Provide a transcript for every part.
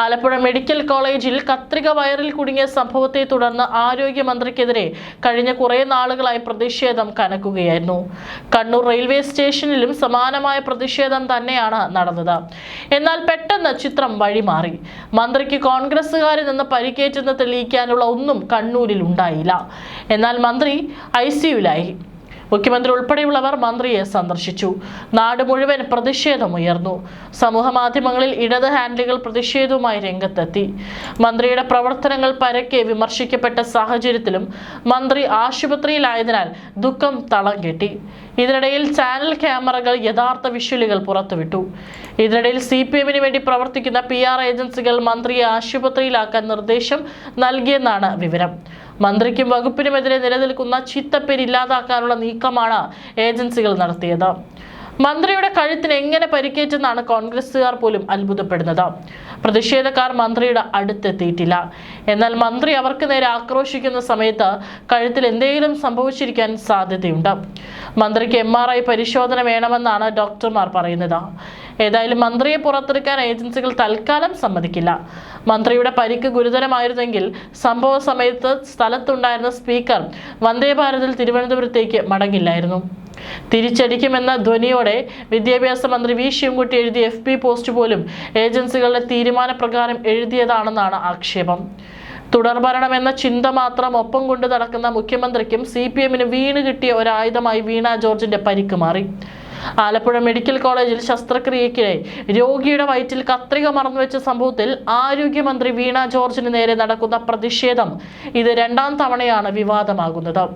Alappuzha medical കോളേജിൽ കത്രിക വയറിൽ കുടുങ്ങിയ സംഭവത്തെ തുടർന്ന് ആരോഗ്യമന്ത്രിക്കെതിരെ കഴിഞ്ഞ കുറേ നാളുകളായി പ്രതിഷേധം കനക്കുകയായിരുന്നു. കണ്ണൂർ റെയിൽവേ സ്റ്റേഷനിലും സമാനമായ പ്രതിഷേധം തന്നെയാണ് നടന്നത്. എന്നാൽ പെട്ടെന്ന് ചിത്രം വഴിമാറി. മന്ത്രിക്ക് കോൺഗ്രസുകാരിൽ നിന്ന് പരിക്കേറ്റെന്ന് തെളിയിക്കാനുള്ള ഒന്നും കണ്ണൂരിൽ ഉണ്ടായില്ല. എന്നാൽ മന്ത്രി ICUവിലായി. മുഖ്യമന്ത്രി ഉൾപ്പെടെയുള്ളവർ മന്ത്രിയെ സന്ദർശിച്ചു. നാട് മുഴുവൻ പ്രതിഷേധമുയർന്നു. സമൂഹ മാധ്യമങ്ങളിൽ ഇടത് ഹാൻഡിലുകൾ പ്രതിഷേധവുമായി രംഗത്തെത്തി. മന്ത്രിയുടെ പ്രവർത്തനങ്ങൾ പരക്കെ വിമർശിക്കപ്പെട്ട സാഹചര്യത്തിലും മന്ത്രി ആശുപത്രിയിലായതിനാൽ ദുഃഖം തളം കെട്ടി. ഇതിനിടയിൽ ചാനൽ ക്യാമറകൾ യഥാർത്ഥ വിഷ്വലുകൾ പുറത്തുവിട്ടു. ഇതിനിടയിൽ CPMന് വേണ്ടി പ്രവർത്തിക്കുന്ന PR ഏജൻസികൾ മന്ത്രിയെ ആശുപത്രിയിലാക്കാൻ നിർദ്ദേശം നൽകിയെന്നാണ് വിവരം. മന്ത്രിക്കും വകുപ്പിനുമെതിരെ നിലനിൽക്കുന്ന ചീത്തപ്പേര് ഇല്ലാതാക്കാനുള്ള നീക്കമാണ് ഏജൻസികൾ നടത്തിയത്. മന്ത്രിയുടെ കഴുത്തിന് എങ്ങനെ പരിക്കേറ്റെന്നാണ് കോൺഗ്രസുകാർ പോലും അത്ഭുതപ്പെടുന്നത്. പ്രതിഷേധക്കാർ മന്ത്രിയുടെ അടുത്തെത്തിയിട്ടില്ല. എന്നാൽ മന്ത്രി അവർക്ക് നേരെ ആക്രോശിക്കുന്ന സമയത്ത് കഴുത്തിൽ എന്തെങ്കിലും സംഭവിച്ചിരിക്കാൻ സാധ്യതയുണ്ട്. മന്ത്രിക്ക് MRI പരിശോധന വേണമെന്നാണ് ഡോക്ടർമാർ പറയുന്നത്. ഏതായാലും മന്ത്രിയെ പുറത്തെടുക്കാൻ ഏജൻസികൾ തൽക്കാലം സമ്മതിക്കില്ല. മന്ത്രിയുടെ പരിക്ക് ഗുരുതരമായിരുന്നെങ്കിൽ സംഭവ സമയത്ത് സ്ഥലത്തുണ്ടായിരുന്ന സ്പീക്കർ വന്ദേ ഭാരതിൽ തിരുവനന്തപുരത്തേക്ക് മടങ്ങില്ലായിരുന്നു. തിരിച്ചടിക്കുമെന്ന ധ്വനിയോടെ വിദ്യാഭ്യാസ മന്ത്രി V. ശിവൻകുട്ടി എഴുതിയ FB പോസ്റ്റ് പോലും ഏജൻസികളുടെ തീരുമാനപ്രകാരം എഴുതിയതാണെന്നാണ് ആക്ഷേപം. തുടർഭരണം എന്ന ചിന്ത മാത്രം ഒപ്പം കൊണ്ട് നടക്കുന്ന മുഖ്യമന്ത്രിക്കും CPMന് വീണ് കിട്ടിയ ഒരായുധമായി വീണ ജോർജിന്റെ പരിക്ക് മാറി. ആലപ്പുഴ മെഡിക്കൽ കോളേജിൽ ശസ്ത്രക്രിയയ്ക്കിടെ രോഗിയുടെ വയറ്റിൽ കത്രിക മറന്നുവെച്ച സംഭവത്തിൽ ആരോഗ്യമന്ത്രി വീണ ജോർജിന് നേരെ നടക്കുന്ന പ്രതിഷേധം ഇത് 2ാം തവണയാണ് വിവാദമാകുന്നത്.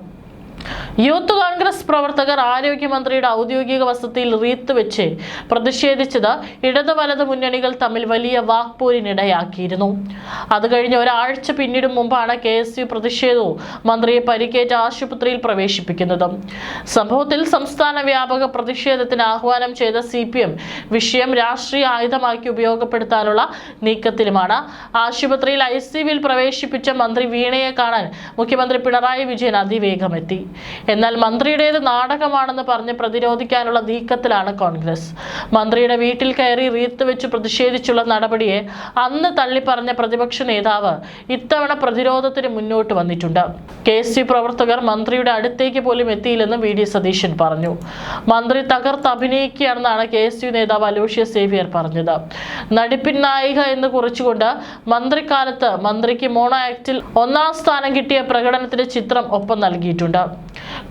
യൂത്ത് കോൺഗ്രസ് പ്രവർത്തകർ ആരോഗ്യമന്ത്രിയുടെ ഔദ്യോഗിക വസതിയിൽ റീത്ത് വെച്ച് പ്രതിഷേധിച്ചത് ഇടത് വലത് മുന്നണികൾ തമ്മിൽ വലിയ വാക്പോരിനിടയാക്കിയിരുന്നു. അത് കഴിഞ്ഞ് ഒരാഴ്ച പിന്നിടും മുമ്പാണ് KSU പ്രതിഷേധവും മന്ത്രിയെ പരിക്കേറ്റ ആശുപത്രിയിൽ പ്രവേശിപ്പിക്കുന്നത്. സംഭവത്തിൽ സംസ്ഥാന വ്യാപക പ്രതിഷേധത്തിന് ആഹ്വാനം ചെയ്ത CPM വിഷയം രാഷ്ട്രീയ ആയുധമാക്കി ഉപയോഗപ്പെടുത്താനുള്ള നീക്കത്തിലുമാണ്. ആശുപത്രിയിൽ ICUവിൽ പ്രവേശിപ്പിച്ച മന്ത്രി വീണയെ കാണാൻ മുഖ്യമന്ത്രി പിണറായി വിജയൻ അതിവേഗമെത്തി. എന്നാൽ മന്ത്രിയുടേത് നാടകമാണെന്ന് പറഞ്ഞ് പ്രതിരോധിക്കാനുള്ള നീക്കത്തിലാണ് കോൺഗ്രസ്. മന്ത്രിയുടെ വീട്ടിൽ കയറി റീത്ത് വെച്ച് പ്രതിഷേധിച്ചുള്ള നടപടിയെ അന്ന് തള്ളിപ്പറഞ്ഞ പ്രതിപക്ഷ നേതാവ് ഇത്തവണ പ്രതിരോധത്തിന് മുന്നോട്ട് വന്നിട്ടുണ്ട്. KSU പ്രവർത്തകർ മന്ത്രിയുടെ അടുത്തേക്ക് പോലും എത്തിയില്ലെന്ന് VD സതീശൻ പറഞ്ഞു. മന്ത്രി തകർത്ത് അഭിനയിക്കുകയാണെന്നാണ് KSU നേതാവ് അലോഷ്യസ് സേവ്യർ പറഞ്ഞത്. നടിപ്പിൻ നായിക എന്ന് കുറിച്ചുകൊണ്ട് മന്ത്രിക്കാലത്ത് മന്ത്രിക്ക് മോണോ ആക്ടിൽ 1ാം സ്ഥാനം കിട്ടിയ പ്രകടനത്തിന്റെ ചിത്രം ഒപ്പം നൽകിയിട്ടുണ്ട്.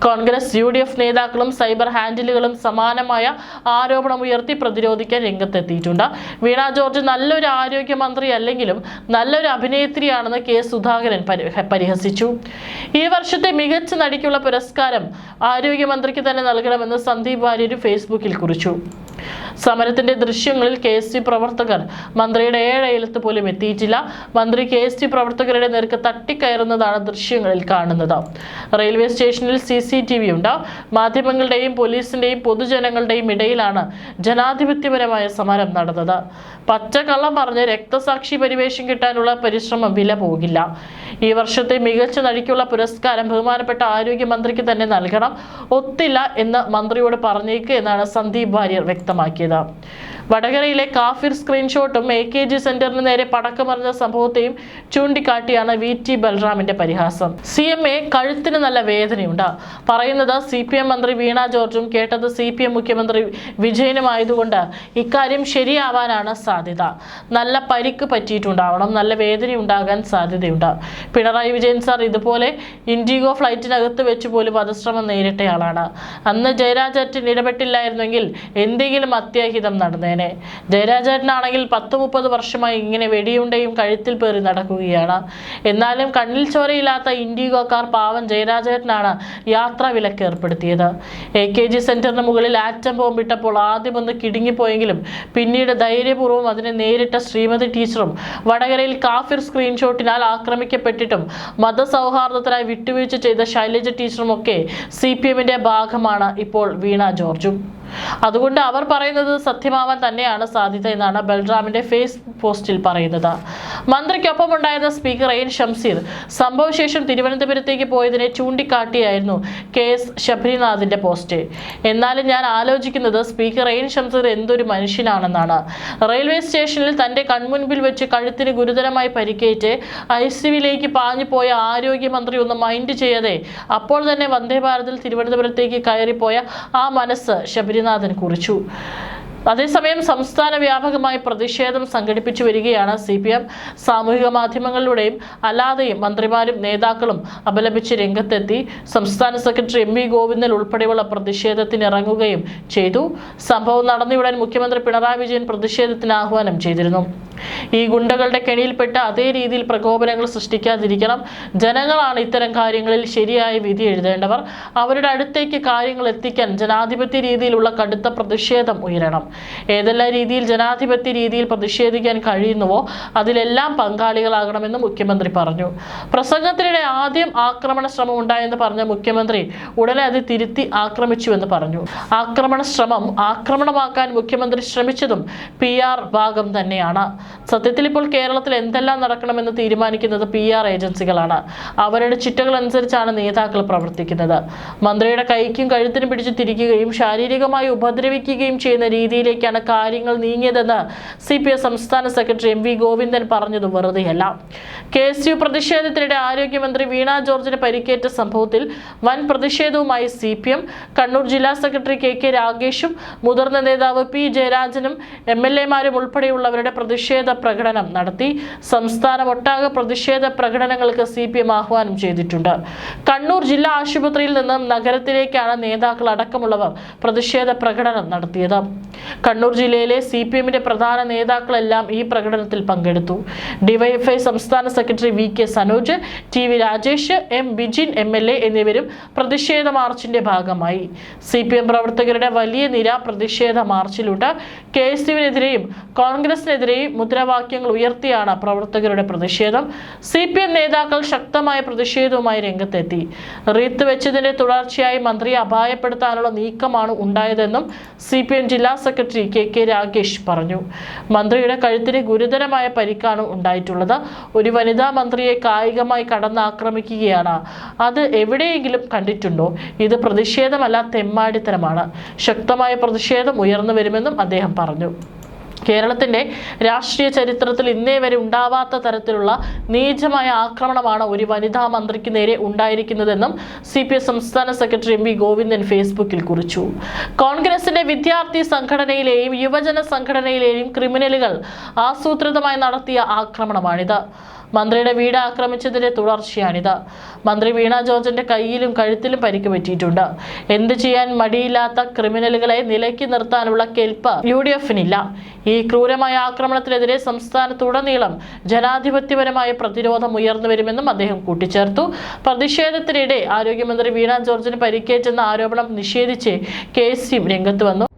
കോൺഗ്രസ് UDF നേതാക്കളും സൈബർ ഹാൻഡിലുകളും സമാനമായ ആരോപണം ഉയർത്തി പ്രതിരോധിക്കാൻ രംഗത്തെത്തിയിട്ടുണ്ട്. വീണ ജോർജ് നല്ലൊരു ആരോഗ്യമന്ത്രി അല്ലെങ്കിലും നല്ലൊരു അഭിനേത്രിയാണെന്ന് K. സുധാകരൻ പരിഹസിച്ചു. ഈ വർഷത്തെ മികച്ച നടിക്കുള്ള പുരസ്കാരം ആരോഗ്യമന്ത്രിക്ക് തന്നെ നൽകണമെന്ന് സന്ദീപ് വാര്യർ ഫേസ്ബുക്കിൽ കുറിച്ചു. സമരത്തിന്റെ ദൃശ്യങ്ങളിൽ KSU പ്രവർത്തകർ മന്ത്രിയുടെ ഏഴയലത്ത് പോലും എത്തിയിട്ടില്ല. മന്ത്രി KSU പ്രവർത്തകരുടെ നേർക്ക് തട്ടിക്കയറുന്നതാണ് ദൃശ്യങ്ങളിൽ കാണുന്നത്. റെയിൽവേ സ്റ്റേഷനിൽ CCTV ഉണ്ട്. മാധ്യമങ്ങളുടെയും പോലീസിന്റെയും പൊതുജനങ്ങളുടെയും ഇടയിലാണ് ജനാധിപത്യപരമായ സമരം നടന്നത്. പച്ചക്കള്ളം പറഞ്ഞ് രക്തസാക്ഷി പരിവേഷം കിട്ടാനുള്ള പരിശ്രമം വില പോകില്ല. ഈ വർഷത്തെ മികച്ച നടിക്കുള്ള പുരസ്കാരം ബഹുമാനപ്പെട്ട ആരോഗ്യമന്ത്രിക്ക് തന്നെ നൽകണം. ഒത്തില്ല എന്ന് മന്ത്രിയോട് പറഞ്ഞേക്ക് എന്നാണ് സന്ദീപ് വാര്യർ വ്യക്തമാക്കിയത്. വടകരയിലെ കാഫിർ സ്ക്രീൻഷോട്ടും AKG സെന്ററിന് നേരെ പടക്കമറിഞ്ഞ സംഭവത്തെയും ചൂണ്ടിക്കാട്ടിയാണ് VT ബൽറാമിന്റെ പരിഹാസം. CMA കഴുത്തിന് നല്ല വേദനയുണ്ട്. പറയുന്നത് CPM മന്ത്രി വീണ ജോർജും കേട്ടത് CPM മുഖ്യമന്ത്രി വിജയനുമായതുകൊണ്ട് ഇക്കാര്യം ശരിയാവാനാണ് സാധ്യത. നല്ല പരിക്ക് പറ്റിയിട്ടുണ്ടാവണം, നല്ല വേദനയുണ്ടാകാൻ സാധ്യതയുണ്ട്. പിണറായി വിജയൻ സാർ ഇതുപോലെ ഇൻഡിഗോ ഫ്ലൈറ്റിനകത്ത് വെച്ച് പോലും വധശ്രമം നേരിട്ടയാളാണ്. അന്ന് ജയരാജേട്ടൻ ഇടപെട്ടില്ലായിരുന്നെങ്കിൽ എന്തെങ്കിലും അത്യാഹിതം നടന്നേനെ. ജയരാജേട്ടനാണെങ്കിൽ 10-30 വർഷമായി ഇങ്ങനെ വെടിയുണ്ടയും കഴുത്തിൽ പേറി നടക്കുകയാണ്. എന്നാലും കണ്ണിൽ ചോരയില്ലാത്ത ഇൻഡിഗോക്കാർ പാവം ജയരാജേട്ടനാണ് യാത്രാ വിലക്ക് ഏർപ്പെടുത്തിയത്. AKG സെന്ററിന് മുകളിൽ ആറ്റം ബോംബിട്ടപ്പോൾ ആദ്യം ഒന്ന് കിടുങ്ങിപ്പോയെങ്കിലും പിന്നീട് ധൈര്യപൂർവ്വം അതിനെ നേരിട്ട ശ്രീമതി ടീച്ചറും വടകരയിൽ കാഫിർ സ്ക്രീൻഷോട്ടിനാൽ ആക്രമിക്കപ്പെട്ടിട്ടും മതസൗഹാർദ്ദത്തിനായി വിട്ടുവീഴ്ച ചെയ്ത ശൈലജ ടീച്ചറും ഒക്കെ CPMന്റെ ഭാഗമാണ് ഇപ്പോൾ വീണ ജോർജും. അതുകൊണ്ട് അവർ പറയുന്നത് സത്യമാവാൻ തന്നെയാണ് സാധ്യത എന്നാണ് ബൽറാമിന്റെ ഫേസ്ബുക്ക് പോസ്റ്റിൽ പറയുന്നത്. മന്ത്രിക്കൊപ്പം ഉണ്ടായിരുന്ന സ്പീക്കർ എൻ ഷംസീർ സംഭവശേഷം തിരുവനന്തപുരത്തേക്ക് പോയതിനെ ചൂണ്ടിക്കാട്ടിയായിരുന്നു KS ശബരിനാഥിന്റെ പോസ്റ്റ്. എന്നാലും ഞാൻ ആലോചിക്കുന്നത് സ്പീക്കർ എൻ ഷംസീർ എന്തൊരു മനുഷ്യനാണെന്നാണ്. റെയിൽവേ സ്റ്റേഷനിൽ തന്റെ കൺമുൻപിൽ വെച്ച് കഴുത്തിന് ഗുരുതരമായി പരിക്കേറ്റ് ICUവിലേക്ക് പാഞ്ഞു പോയ ആരോഗ്യമന്ത്രി ഒന്നും മൈൻഡ് ചെയ്യാതെ അപ്പോൾ തന്നെ വന്ദേ ഭാരതിൽ തിരുവനന്തപുരത്തേക്ക് കയറിപ്പോയ ആ മനസ്സ് ശബരിനാഥൻ കുറിച്ചു. അതേസമയം സംസ്ഥാന വ്യാപകമായി പ്രതിഷേധം സംഘടിപ്പിച്ചു വരികയാണ് CPM. സാമൂഹിക മാധ്യമങ്ങളിലൂടെയും അല്ലാതെയും മന്ത്രിമാരും നേതാക്കളും അപലപിച്ച് രംഗത്തെത്തി. സംസ്ഥാന സെക്രട്ടറി MV ഗോവിന്ദൻ ഉൾപ്പെടെയുള്ള പ്രതിഷേധത്തിന് ഇറങ്ങുകയും ചെയ്തു. സംഭവം നടന്നയുടൻ മുഖ്യമന്ത്രി പിണറായി വിജയൻ പ്രതിഷേധത്തിന് ആഹ്വാനം ചെയ്തിരുന്നു. ഈ ഗുണ്ടകളുടെ കെണിയിൽപ്പെട്ട് അതേ രീതിയിൽ പ്രകോപനങ്ങൾ സൃഷ്ടിക്കാതിരിക്കണം. ജനങ്ങളാണ് ഇത്തരം കാര്യങ്ങളിൽ ശരിയായ വിധി എഴുതേണ്ടവർ. അവരുടെ അടുത്തേക്ക് കാര്യങ്ങൾ എത്തിക്കാൻ ജനാധിപത്യ രീതിയിലുള്ള കടുത്ത പ്രതിഷേധം ഉയരണം. ഏതെല്ലാം രീതിയിൽ ജനാധിപത്യ രീതിയിൽ പ്രതിഷേധിക്കാൻ കഴിയുന്നുവോ അതിലെല്ലാം പങ്കാളികളാകണമെന്ന് മുഖ്യമന്ത്രി പറഞ്ഞു. പ്രസംഗത്തിനിടെ ആദ്യം ആക്രമണ ശ്രമം ഉണ്ടായെന്ന് പറഞ്ഞ മുഖ്യമന്ത്രി ഉടനെ അത് തിരുത്തി ആക്രമിച്ചുവെന്ന് പറഞ്ഞു. ആക്രമണ ശ്രമം ആക്രമണമാക്കാൻ മുഖ്യമന്ത്രി ശ്രമിച്ചതും PR ഭാഗം തന്നെയാണ്. സത്യത്തിൽ ഇപ്പോൾ കേരളത്തിൽ എന്തെല്ലാം നടക്കണമെന്ന് തീരുമാനിക്കുന്നത് PR ഏജൻസികളാണ്. അവരുടെ ചിട്ടകൾ അനുസരിച്ചാണ് നേതാക്കൾ പ്രവർത്തിക്കുന്നത്. മന്ത്രിയുടെ കൈക്കും കഴുത്തിനും പിടിച്ച് തിരിക്കുകയും ശാരീരികമായി ഉപദ്രവിക്കുകയും ചെയ്യുന്ന രീതിയിലേക്കാണ് കാര്യങ്ങൾ നീങ്ങിയതെന്ന് CPI സംസ്ഥാന സെക്രട്ടറി MV ഗോവിന്ദൻ പറഞ്ഞത് വെറുതെയല്ല. KSU പ്രതിഷേധത്തിനിടെ ആരോഗ്യമന്ത്രി വീണ ജോർജിന് പരിക്കേറ്റ സംഭവത്തിൽ വൻ പ്രതിഷേധവുമായി CPM. കണ്ണൂർ ജില്ലാ സെക്രട്ടറി KK രാഗേഷും മുതിർന്ന നേതാവ് P ജയരാജനും MLA-മാരും ഉൾപ്പെടെയുള്ളവരുടെ പ്രതിഷേധ പ്രകടനം നടത്തി. സംസ്ഥാനമൊട്ടാകെ പ്രതിഷേധ പ്രകടനങ്ങൾക്ക് CPM ആഹ്വാനം ചെയ്തിട്ടുണ്ട്. കണ്ണൂർ ജില്ലാ ആശുപത്രിയിൽ നിന്നും നഗരത്തിലേക്കാണ് നേതാക്കൾ അടക്കമുള്ളവർ പ്രതിഷേധ പ്രകടനം നടത്തിയത്. കണ്ണൂർ ജില്ലയിലെ CPM-ന്റെ പ്രധാന നേതാക്കളെല്ലാം ഈ പ്രകടനത്തിൽ പങ്കെടുത്തു. DYFI സംസ്ഥാന secretary VK Sanoj, TV Rajesh, M Bijin MLA എന്നിവരും പ്രതിഷേധ മാർച്ചിന്റെ ഭാഗമായി. CPM പ്രവർത്തകരുടെ വലിയ നിര പ്രതിഷേധ മാർച്ചിലുണ്ട്. KSU-വിനെതിരെയും കോൺഗ്രസിനെതിരെയും മുദ്രാവാക്യങ്ങൾ ഉയർത്തിയാണ് പ്രവർത്തകരുടെ പ്രതിഷേധം. CPM നേതാക്കൾ ശക്തമായ പ്രതിഷേധവുമായി രംഗത്തെത്തി. റീത്ത് വെച്ചതിന്റെ തുടർച്ചയായി മന്ത്രിയെ അപായപ്പെടുത്താനുള്ള നീക്കമാണ് ഉണ്ടായതെന്നും CPM ജില്ലാ സെക്രട്ടറി KK രാഗേഷ് പറഞ്ഞു. മന്ത്രിയുടെ കഴുത്തിന് ഗുരുതരമായ പരിക്കാണ് ഉണ്ടായിട്ടുള്ളത്. ഒരു വനിതാ മന്ത്രിയെ കായികമായി കടന്നാക്രമിക്കുകയാണ്. അത് എവിടെയെങ്കിലും കണ്ടിട്ടുണ്ടോ? ഇത് പ്രതിഷേധമല്ല, തെമ്മാടിത്തരമാണ്. ശക്തമായ പ്രതിഷേധം ഉയർന്നു വരുമെന്നും അദ്ദേഹം പറഞ്ഞു. കേരളത്തിന്റെ രാഷ്ട്രീയ ചരിത്രത്തിൽ ഇന്നേ വരെ ഉണ്ടാവാത്ത തരത്തിലുള്ള നീചമായ ആക്രമണമാണ് ഒരു വനിതാ മന്ത്രിക്ക് നേരെ ഉണ്ടായിരിക്കുന്നതെന്നും CPI സംസ്ഥാന സെക്രട്ടറി MV ഗോവിന്ദൻ ഫേസ്ബുക്കിൽ കുറിച്ചു. കോൺഗ്രസിന്റെ വിദ്യാർത്ഥി സംഘടനയിലെയും യുവജന സംഘടനയിലെയും ക്രിമിനലുകൾ ആസൂത്രിതമായി നടത്തിയ ആക്രമണമാണിത്. മന്ത്രിയുടെ വീട് ആക്രമിച്ചതിന്റെ തുടർച്ചയാണിത്. മന്ത്രി വീണ ജോർജിന്റെ കയ്യിലും കഴുത്തിലും പരിക്ക് പറ്റിയിട്ടുണ്ട്. എന്ത് ചെയ്യാൻ മടിയില്ലാത്ത ക്രിമിനലുകളെ നിലയ്ക്ക് നിർത്താനുള്ള കെൽപ്പ് UDF-നില്ല. ഈ ക്രൂരമായ ആക്രമണത്തിനെതിരെ സംസ്ഥാനത്തുടനീളം ജനാധിപത്യപരമായ പ്രതിരോധം ഉയർന്നു വരുമെന്നും അദ്ദേഹം കൂട്ടിച്ചേർത്തു. പ്രതിഷേധത്തിനിടെ ആരോഗ്യമന്ത്രി വീണ ജോർജിന് പരിക്കേറ്റെന്ന ആരോപണം നിഷേധിച്ച് KSU രംഗത്ത് വന്നു.